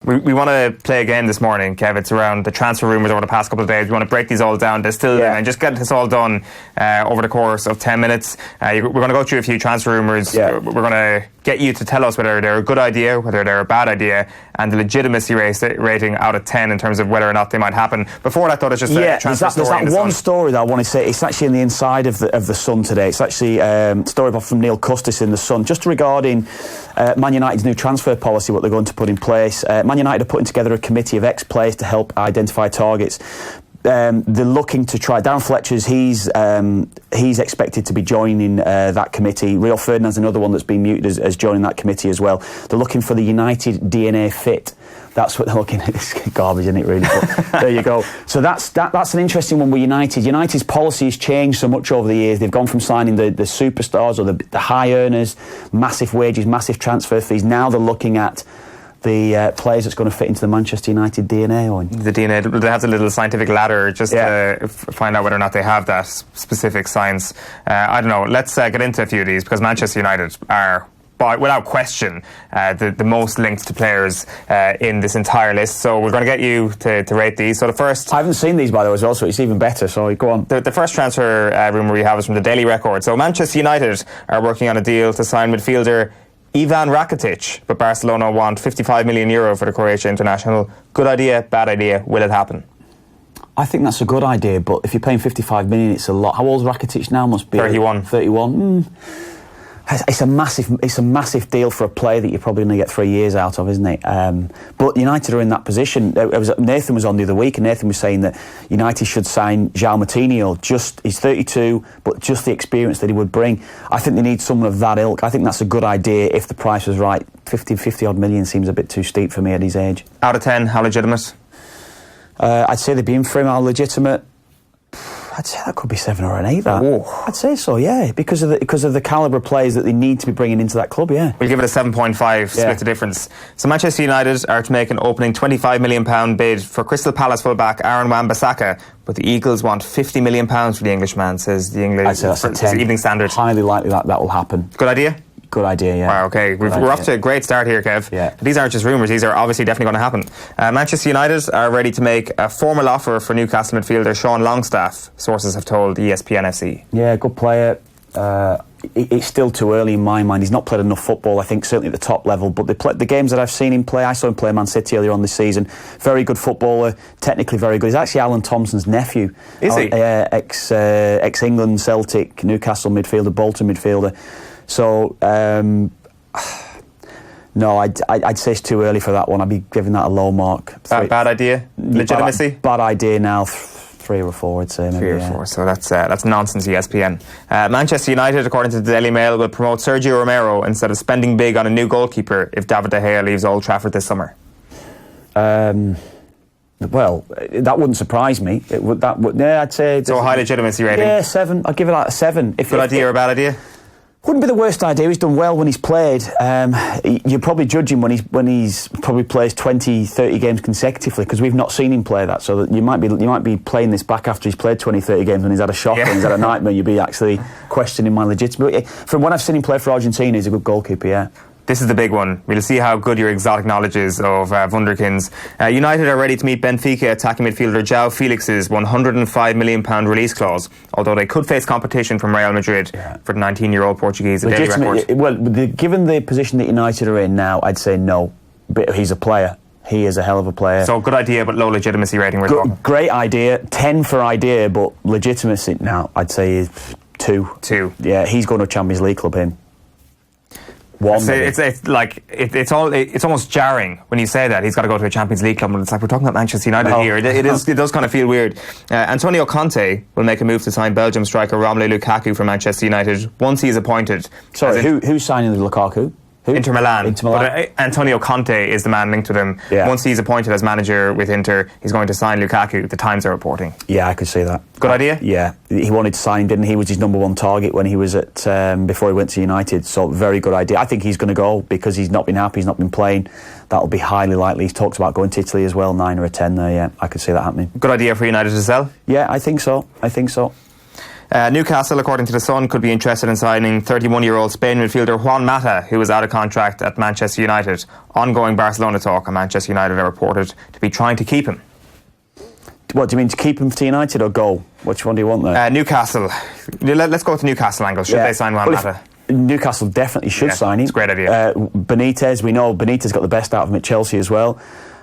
We want to play a game this morning, Kev. It's around the transfer rumours over the past couple of days. We want to break these all down, distill them, and just get this all done over the course of 10 minutes. We're going to go through a few transfer rumours. We're going to get you to tell us whether they're a good idea, whether they're a bad idea, and the legitimacy rating out of 10 in terms of whether or not they might happen. Before that, I thought it's just a transfer story. There's that one story that I want to say. It's actually in the inside of the Sun today. It's actually a story from Neil Custis in the Sun, just regarding Man United's new transfer policy, what they're going to put in place. Man United are putting together a committee of ex-players to help identify targets. They're looking to try. Darren Fletcher's he's expected to be joining that committee. Rio Ferdinand's another one that's been muted as joining that committee as well. They're looking for the United DNA fit. That's what they're looking at. It's garbage, isn't it, really? But there you go. So that's an interesting one with United. United's policy has changed so much over the years. They've gone from signing the superstars or the high earners, massive wages, massive transfer fees. Now they're looking at the players that's going to fit into the Manchester United DNA. The DNA, they have the little scientific ladder just to find out whether or not they have that specific science. I don't know. Let's get into a few of these, because Manchester United are, without question, the most linked to players in this entire list. So we're going to get you to rate these. So the first... I haven't seen these, by the way, as well, so it's even better. So go on. The first transfer rumour we have is from the Daily Record. So Manchester United are working on a deal to sign midfielder Ivan Rakitic, but Barcelona want €55 million for the Croatia international. Good idea, bad idea, will it happen? I think that's a good idea, but if you're paying 55 million, it's a lot. How old is Rakitic now? Must be 31. 31. It's a massive deal for a player that you're probably going to get 3 years out of, isn't it? But United are in that position. Nathan was on the other week, and Nathan was saying that United should sign João Moutinho. He's 32, but just the experience that he would bring. I think they need someone of that ilk. I think that's a good idea if the price was right. 50 odd million seems a bit too steep for me at his age. Out of 10, how legitimate? I'd say they'd be in for him. How legitimate? I'd say that could be 7 or an 8. I'd say so, yeah, because of the calibre of players that they need to be bringing into that club, yeah. We'll give it a 7.5, split the difference. So Manchester United are to make an opening £25 million bid for Crystal Palace fullback Aaron Wan-Bissaka, but the Eagles want £50 million for the Englishman, says the English. I'd say that's a 10. Evening Standard. Highly likely that will happen. Good idea? Good idea, yeah. Wow, okay. We're off to a great start here, Kev. Yeah. These aren't just rumours, these are obviously definitely going to happen. Manchester United are ready to make a formal offer for Newcastle midfielder Sean Longstaff, sources have told ESPN FC. Yeah, good player. It's still too early in my mind. He's not played enough football, I think, certainly at the top level. But the games that I've seen him play, I saw him play Man City earlier on this season. Very good footballer, technically very good. He's actually Alan Thompson's nephew. Is he? Ex-England, Celtic, Newcastle midfielder, Bolton midfielder. So... no, I'd say it's too early for that one. I'd be giving that a low mark. Bad idea? Legitimacy? Bad idea now. 3 or 4, I'd say. Maybe, 3 or 4. So that's nonsense, ESPN. Manchester United, according to the Daily Mail, will promote Sergio Romero instead of spending big on a new goalkeeper if David De Gea leaves Old Trafford this summer. Well, that wouldn't surprise me. I'd say... So a high legitimacy rating? Yeah, 7. I'd give it a 7. Good idea or bad idea? Wouldn't be the worst idea. He's done well when he's played. You probably judge him when he's probably plays 20, 30 games consecutively, because we've not seen him play that. So that you might be playing this back after he's played 20, 30 games when he's had a shock and he's had a nightmare. You'd be actually questioning my legitimacy. From when I've seen him play for Argentina, he's a good goalkeeper, yeah. This is the big one. We'll see how good your exotic knowledge is of Wunderkins. United are ready to meet Benfica attacking midfielder João Felix's £105 million release clause, although they could face competition from Real Madrid for the 19-year-old Portuguese. Daily Record. Well, given the position that United are in now, I'd say no. But he's a player. He is a hell of a player. So good idea, but low legitimacy rating. Great idea. 10 for idea, but legitimacy now, I'd say 2. 2. Yeah, he's going to a Champions League club, him. It's almost jarring when you say that he's got to go to a Champions League club, and it's like we're talking about Manchester United here. It does kind of feel weird. Antonio Conte will make a move to sign Belgium striker Romelu Lukaku from Manchester United once he is appointed. Sorry, who's signing the Lukaku? Inter Milan. But Antonio Conte is the man linked with him. Yeah. Once he's appointed as manager with Inter, he's going to sign Lukaku. The Times are reporting. Yeah, I could see that. Good idea? Yeah. He wanted to sign him, didn't he? He was his number 1 target when he was at before he went to United. So very good idea. I think he's going to go because he's not been happy, he's not been playing. That'll be highly likely. He's talked about going to Italy as well, 9 or a 10 there, yeah. I could see that happening. Good idea for United to sell? Yeah, I think so. Newcastle, according to The Sun, could be interested in signing 31-year-old Spain midfielder Juan Mata, who is out of contract at Manchester United. Ongoing Barcelona talk, and Manchester United are reported to be trying to keep him. What do you mean, to keep him to United or go? Which one do you want there? Newcastle. Let's go with the Newcastle angle. Should they sign Juan Mata? Newcastle definitely should sign him. It's a great idea. Benitez, we know Benitez got the best out of him at Chelsea as well.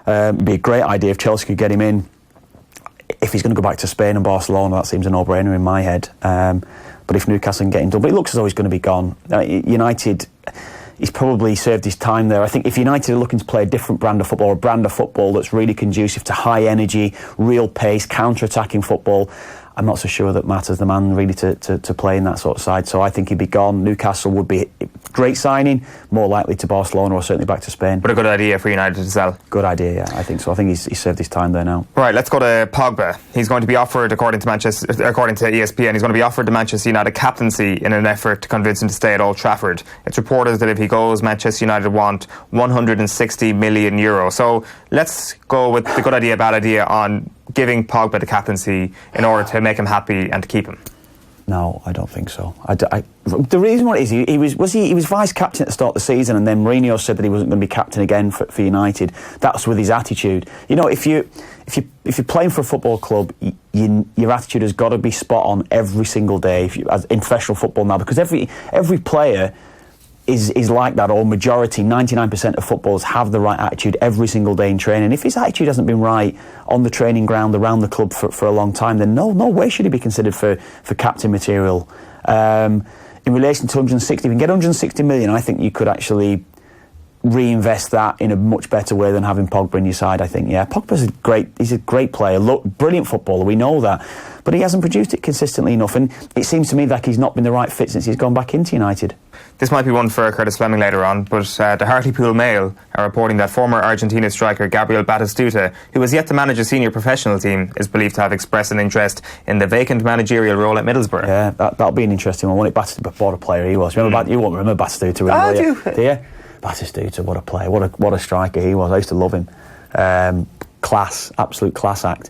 It'd be a great idea if Chelsea could get him in. If he's going to go back to Spain and Barcelona, that seems a no-brainer in my head. But if Newcastle can get him done, but it looks as though he's going to be gone. United, he's probably served his time there. I think if United are looking to play a different brand of football, a brand of football that's really conducive to high energy, real pace, counter-attacking football, I'm not so sure that Mata's the man really to play in that sort of side. So I think he'd be gone. Newcastle would be a great signing, more likely to Barcelona or certainly back to Spain. But a good idea for United to sell. Good idea, yeah, I think so. I think he's served his time there now. Right, let's go to Pogba. He's going to be offered, according to ESPN, he's going to be offered the Manchester United captaincy in an effort to convince him to stay at Old Trafford. It's reported that if he goes, Manchester United want €160 million. So let's go with the good idea, bad idea on giving Pogba the captaincy in order to make him happy and to keep him. No, I don't think so. The reason what it is, he was vice captain at the start of the season, and then Mourinho said that he wasn't going to be captain again for United. That's with his attitude. You know, if you're playing for a football club, your attitude has got to be spot on every single day. In professional football now, because every player is like that, or majority, 99% of footballers have the right attitude every single day in training. If his attitude hasn't been right on the training ground, around the club for a long time, then no way should he be considered for captain material. In relation to 160, if you can get 160 million, I think you could actually reinvest that in a much better way than having Pogba in your side, I think. Yeah, Pogba's he's a great player, brilliant footballer, we know that, but he hasn't produced it consistently enough, and it seems to me like he's not been the right fit since he's gone back into United. This might be one for Curtis Fleming later on, but the Hartlepool Mail are reporting that former Argentina striker Gabriel Batistuta, who has yet to manage a senior professional team, is believed to have expressed an interest in the vacant managerial role at Middlesbrough. Yeah, that'll be an interesting one. What a player he was. You won't remember Batistuta, really, will you? Do you? Batistuta, what a player, what a striker he was. I used to love him. Class, absolute class act.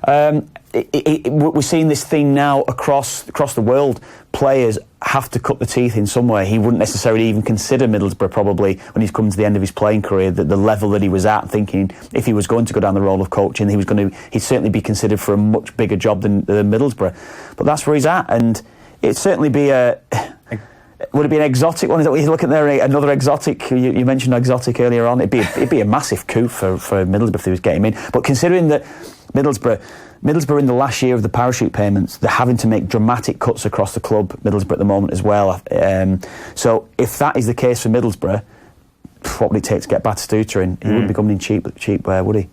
We're seeing this thing now across the world. Players have to cut the teeth in somewhere. He wouldn't necessarily even consider Middlesbrough probably when he's come to the end of his playing career, the level that he was at, thinking if he was going to go down the role of coaching, he'd certainly be considered for a much bigger job than Middlesbrough. But that's where he's at, and it'd certainly be would it be an exotic one? Is that what you're looking at there? Another exotic? You mentioned exotic earlier on. It'd be a massive coup for Middlesbrough if they was getting him in. But considering that Middlesbrough in the last year of the parachute payments, they're having to make dramatic cuts across the club, Middlesbrough at the moment as well. So if that is the case for Middlesbrough, what would it take to get Batistuta in? He wouldn't be coming in cheap, would he?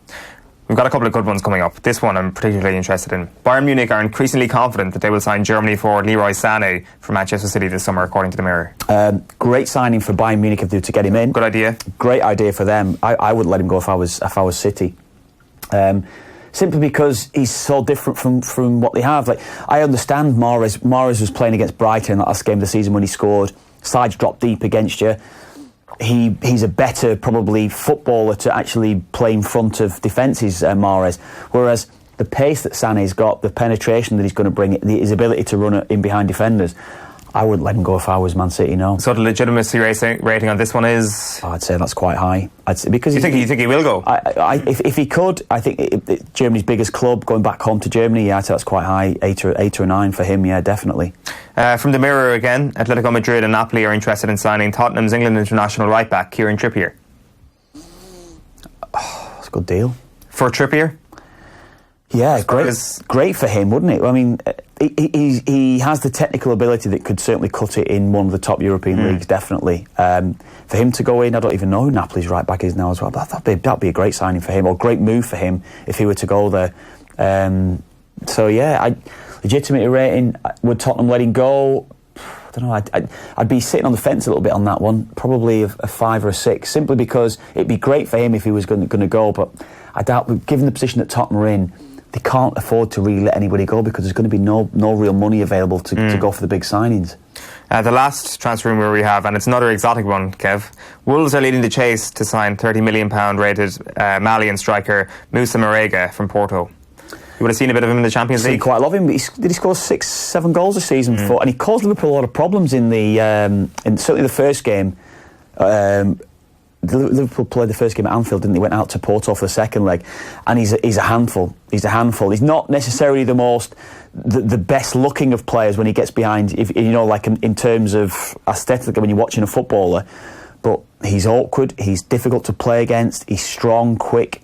We've got a couple of good ones coming up. This one I'm particularly interested in. Bayern Munich are increasingly confident that they will sign Germany forward Leroy Sane from Manchester City this summer, according to the Mirror. Great signing for Bayern Munich if they were to get him in. Good idea. Great idea for them. I wouldn't let him go if I was City. Simply because he's so different from what they have. Like, I understand Mahrez was playing against Brighton in that last game of the season when he scored. Sides dropped deep against you. He's a better, probably, footballer to actually play in front of defences, Mahrez. Whereas the pace that Sané's got, the penetration that he's going to bring, his ability to run in behind defenders, I wouldn't let him go if I was Man City, no. So the legitimacy rating on this one is? I'd say that's quite high. Because you think he will go? If he could, I think Germany's biggest club, going back home to Germany, yeah, I'd say that's quite high. 8 or 9 for him, yeah, definitely. From the Mirror again, Atletico Madrid and Napoli are interested in signing Tottenham's England international right-back, Kieran Trippier. Oh, that's a good deal. For Trippier? Yeah, great for him, wouldn't it? I mean, he has the technical ability that could certainly cut it in one of the top European leagues, definitely. For him to go in, I don't even know who Napoli's right back is now as well, but that'd be a great signing for him, or a great move for him if he were to go there. So yeah, legitimate rating, would Tottenham let him go? I don't know, I'd be sitting on the fence a little bit on that one, probably a 5 or a 6, simply because it'd be great for him if he was going to go, but I doubt, given the position that Tottenham are in, they can't afford to really let anybody go because there's going to be no real money available to go for the big signings. The last transfer rumour we have, and it's another exotic one, Kev. Wolves are leading the chase to sign £30 million rated Malian striker Moussa Marega from Porto. You would have seen a bit of him in the Champions League. Quite a lot of him. Did he score 6-7 goals a season for? And he caused Liverpool a lot of problems in certainly the first game. Liverpool played the first game at Anfield, didn't they? Went out to Porto for the second leg, and he's a handful. He's a handful. He's not necessarily the best looking of players when he gets behind. If you know, like in terms of aesthetic, when you're watching a footballer, but he's awkward. He's difficult to play against. He's strong, quick.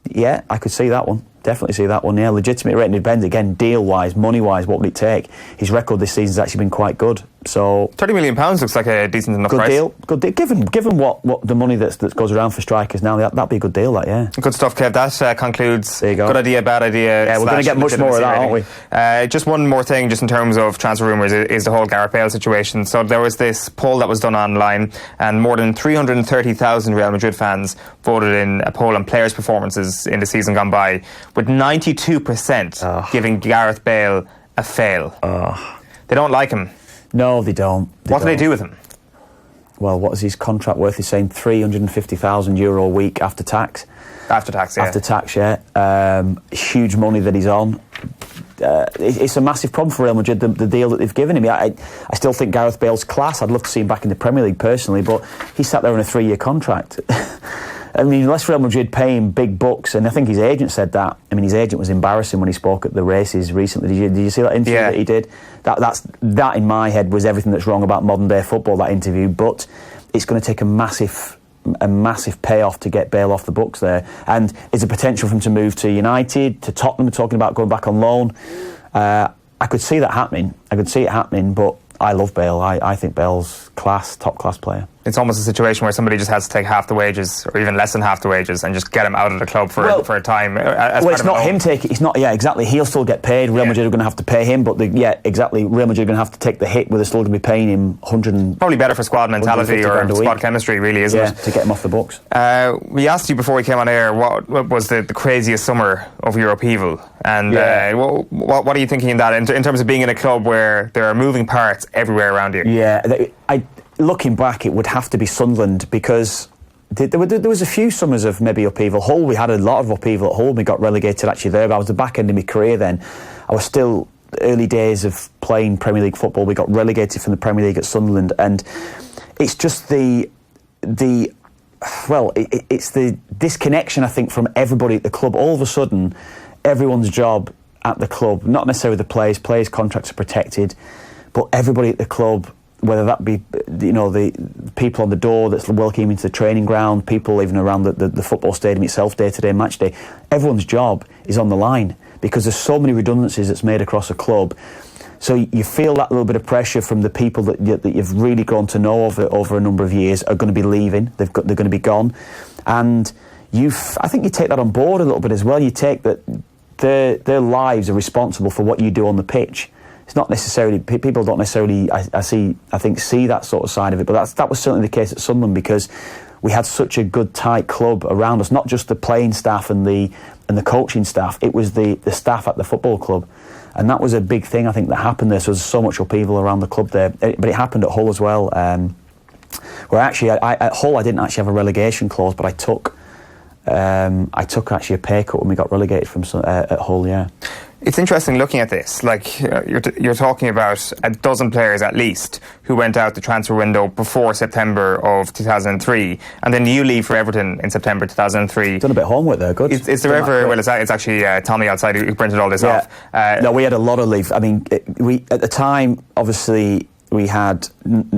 Yeah, I could see that one. Definitely see that one. Yeah, legitimate rating depends again, deal wise, money wise. What would it take? His record this season's actually been quite good. So £30 million looks like a decent enough price. Good deal. Given what the money that goes around for strikers now, that'd be a good deal. That, yeah. Good stuff, Kev. That concludes. There you go. Good idea, bad idea. Yeah, we're going to get much more of that, aren't we? Just one more thing, just in terms of transfer rumours, is the whole Gareth Bale situation. So there was this poll that was done online, and more than 330,000 Real Madrid fans voted in a poll on players' performances in the season gone by, with 92% giving Gareth Bale a fail. They don't like him. No, they don't. What do they do with him? Well, what is his contract worth? He's saying €350,000 a week after tax. After tax, yeah. After tax, yeah. Huge money that he's on. It's a massive problem for Real Madrid, the deal that they've given him. I still think Gareth Bale's class. I'd love to see him back in the Premier League personally, but he sat there on a 3-year contract. I mean, unless Real Madrid pay him big bucks, and I think his agent said that. I mean, his agent was embarrassing when he spoke at the races recently. Did you see that interview that he did? That in my head was everything that's wrong about modern day football, that interview. But it's going to take a massive payoff to get Bale off the books there, and there's a potential for him to move to United, to Tottenham. Talking about going back on loan. I could see that happening. But I love Bale. I think Bale's top class player. It's almost a situation where somebody just has to take half the wages, or even less than half the wages, and just get him out of the club for a time. It's not him taking. It's not. Yeah, exactly. He'll still get paid. Real Madrid are going to have to pay him, but exactly. Real Madrid are going to have to take the hit, where they're still going to be paying him 100. Probably better for squad mentality or squad chemistry, really, isn't it? To get him off the books. We asked you before we came on air what was the craziest summer of your upheaval, and what are you thinking in that in terms of being in a club where there are moving parts everywhere around you? Yeah, looking back, it would have to be Sunderland, because there was a few summers of maybe upheaval. Hull, we had a lot of upheaval at Hull. We got relegated actually there, but I was the back end of my career then. I was still early days of playing Premier League football. We got relegated from the Premier League at Sunderland, and it's just it's the disconnection, I think, from everybody at the club. All of a sudden, everyone's job at the club, not necessarily the players' contracts are protected, but everybody at the club, whether that be the people on the door that's welcoming into the training ground, people even around the football stadium itself, day-to-day, match day, everyone's job is on the line, because there's so many redundancies that's made across a club. So you feel that little bit of pressure from the people that you've really grown to know over a number of years are going to be leaving. They're going to be gone, and I think you take that on board a little bit as well. You take that their lives are responsible for what you do on the pitch. It's not necessarily, people don't necessarily, I think, see that sort of side of it, but that was certainly the case at Sunderland, because we had such a good, tight club around us, not just the playing staff and the coaching staff, it was the staff at the football club. And that was a big thing, I think, that happened there. So there's so much upheaval around the club there. But it happened at Hull as well, where actually, at Hull, I didn't actually have a relegation clause, but I took actually a pay cut when we got relegated from at Hull, yeah. It's interesting looking at this. Like, you're talking about a dozen players at least who went out the transfer window before September of 2003, and then you leave for Everton in September 2003. Done a bit of homework there, good. Is there ever... Well, it's actually Tommy outside who printed all this off. No, we had a lot of leave. I mean, we at the time, obviously... We had,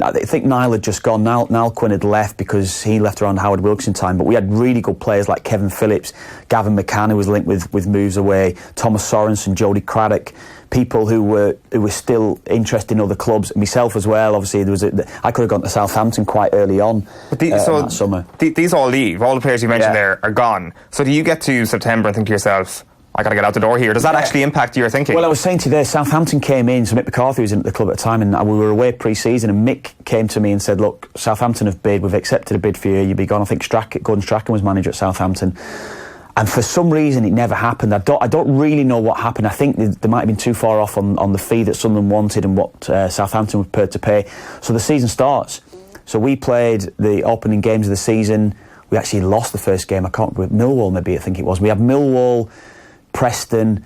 I think Niall had just gone. Niall Quinn had left because he left around Howard Wilkinson time. But we had really good players like Kevin Phillips, Gavin McCann, who was linked with moves away, Thomas Sorensen, Jody Craddock, people who were still interested in other clubs. Myself as well. Obviously, I could have gone to Southampton quite early on that summer. These all leave. All the players you mentioned there are gone. So do you get to September and think to yourself, I got to get out the door here? Does that actually impact your thinking? Well, I was saying to you there, Southampton came in, so Mick McCarthy was in at the club at the time, and we were away pre-season, and Mick came to me and said, look, Southampton have bid, we've accepted a bid for you, you'll be gone. I think Gordon Strachan was manager at Southampton, and for some reason it never happened. I don't really know what happened. I think they might have been too far off on the fee that Sunderland wanted and what Southampton were prepared to pay. So the season starts. So we played the opening games of the season. We actually lost the first game. Millwall, maybe, I think it was. We had Millwall, Preston,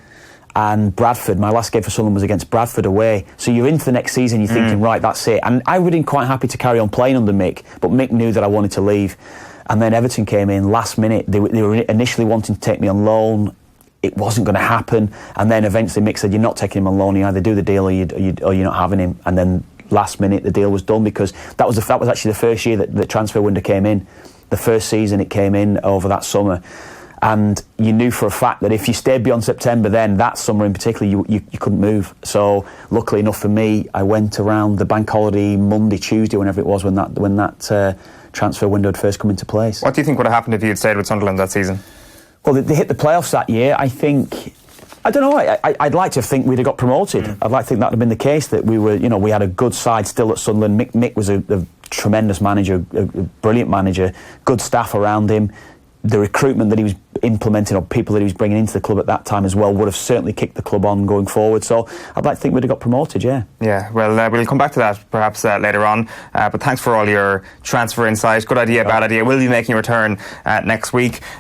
and Bradford. My last game for Sunderland was against Bradford away. So you're into the next season, you're thinking, right, that's it. And I would have been quite happy to carry on playing under Mick, but Mick knew that I wanted to leave. And then Everton came in last minute. They were initially wanting to take me on loan. It wasn't going to happen. And then eventually Mick said, you're not taking him on loan. You either do the deal or you're not having him. And then last minute the deal was done, because that was actually the first year that the transfer window came in. The first season it came in over that summer. And you knew for a fact that if you stayed beyond September, then that summer in particular, you couldn't move. So luckily enough for me, I went around the bank holiday Monday, Tuesday, whenever it was, when that transfer window had first come into place. What do you think would have happened if you had stayed with Sunderland that season? Well, they hit the playoffs that year. I don't know. I'd like to think we'd have got promoted. I'd like to think that would have been the case, that we had a good side still at Sunderland. Mick was a tremendous manager, a brilliant manager, good staff around him. The recruitment that he was implementing, or people that he was bringing into the club at that time as well, would have certainly kicked the club on going forward. So I'd like to think we'd have got promoted, yeah. Yeah, well, we'll come back to that perhaps later on. But thanks for all your transfer insight. Good idea, bad idea. We'll be making a return next week.